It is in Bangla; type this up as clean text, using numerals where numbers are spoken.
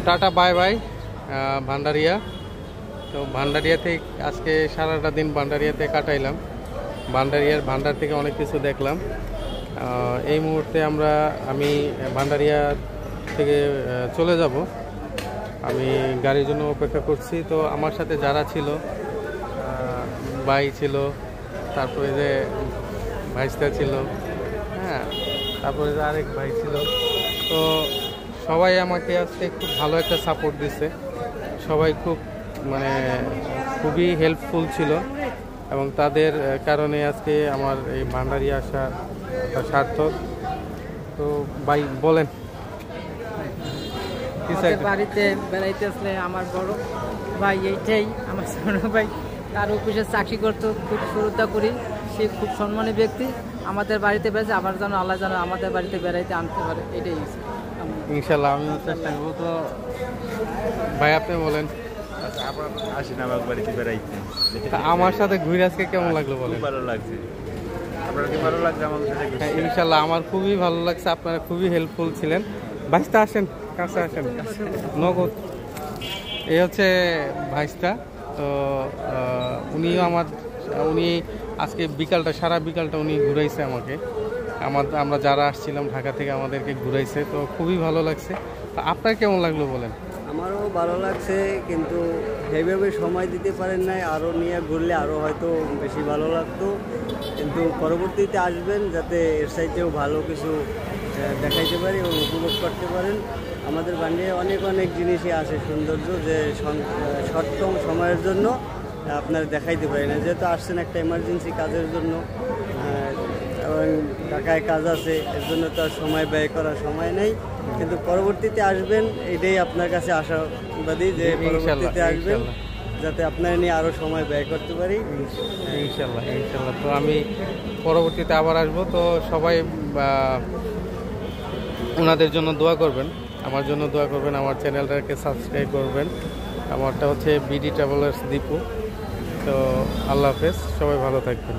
Tata bye bye Bhandaria. তো ভান্ডারিয়াতে আজকে সারাটা দিন ভান্ডারিয়াতে কাটাইলাম। ভান্ডার থেকে অনেক কিছু দেখলাম। এই মুহূর্তে আমি ভান্ডারিয়া থেকে চলে যাব। আমি গাড়ির জন্য অপেক্ষা করছি। তো আমার সাথে যারা ছিল, ভাই ছিল, তারপরে যে ভাইস্তা ছিল, হ্যাঁ, তারপরে যে আরেক ভাই ছিল। তো সবাই আমাকে আজকে খুব ভালো একটা সাপোর্ট দিছে। সবাই খুবই হেল্পফুল ছিল এবং তাদের কারণে আজকে আমার এই ভান্ডারিয়া আসা সার্থক। তো ভাই বলেন, বাড়িতে বেড়াইতে আসলে আমার বড় ভাই এইটাই আমার ছোট ভাই, তার অফিসে চাকরি করতো, খুব শ্রদ্ধা করি। সে খুব সম্মানী ব্যক্তি। আমাদের বাড়িতে বেড়েছে, আবার যেন আল্লাহ যেন আমাদের বাড়িতে বেড়াইতে আনতে পারে, এটাই ইনশাল্লাহ আমি চেষ্টা করবো। তো ভাই আপনি বলেন, আসেন আমার বাড়িতে বেড়াইতে। আমার সাথে ঘুরে আজকে কেমন লাগলো বলেন? ভালো লাগছে। আপনার কি ভালো লাগছে আমার সাথে? ইনশাল্লাহ আমার খুবই ভালো লাগছে। আপনারা খুবই হেল্পফুল ছিলেন। ভাইস্তা আসেন, কাছে আসেন, নগদ। এই হচ্ছে ভাইস্তা। তো উনি আজকে সারা বিকালটা উনি ঘুরাইছে আমাকে। আমরা যারা আসছিলাম ঢাকা থেকে আমাদেরকে ঘুরাইছে। তো খুবই ভালো লাগছে। তো আপনার কেমন লাগলো বলেন? আমারও ভালো লাগছে, কিন্তু সেইভাবে সময় দিতে পারেন নাই। আরও নিয়ে ঘুরলে আরও হয়তো বেশি ভালো লাগতো, কিন্তু পরবর্তীতে আসবেন যাতে এর সাইডেও ভালো কিছু দেখাইতে পারি এবং উপভোগ করতে পারেন। আমাদের বান্ডিয়ায় অনেক জিনিসই আছে সৌন্দর্য, যে শর্ট সময়ের জন্য আপনার দেখাইতে পারি না। যেহেতু আসছেন একটা এমার্জেন্সি কাজের জন্য এবং ঢাকায় কাজ আছে, এর জন্য তো আর সময় ব্যয় করার সময় নেই। কিন্তু পরবর্তীতে আসবেন, এটাই আপনার কাছে আশাবাদী যে পরবর্তীতে আসবেন যাতে আপনার নিয়ে আরও সময় ব্যয় করতে পারি। ইনশাল্লাহ। তো আমি পরবর্তীতে আবার আসবো। তো সবাই ওনাদের জন্য দোয়া করবেন, আমার জন্য দোয়া করবেন, আমার চ্যানেলটাকে সাবস্ক্রাইব করবেন। আমারটা হচ্ছে বিডি ট্রাভেলার্স দীপু। তো আল্লাহ হাফেজ, সবাই ভালো থাকবেন।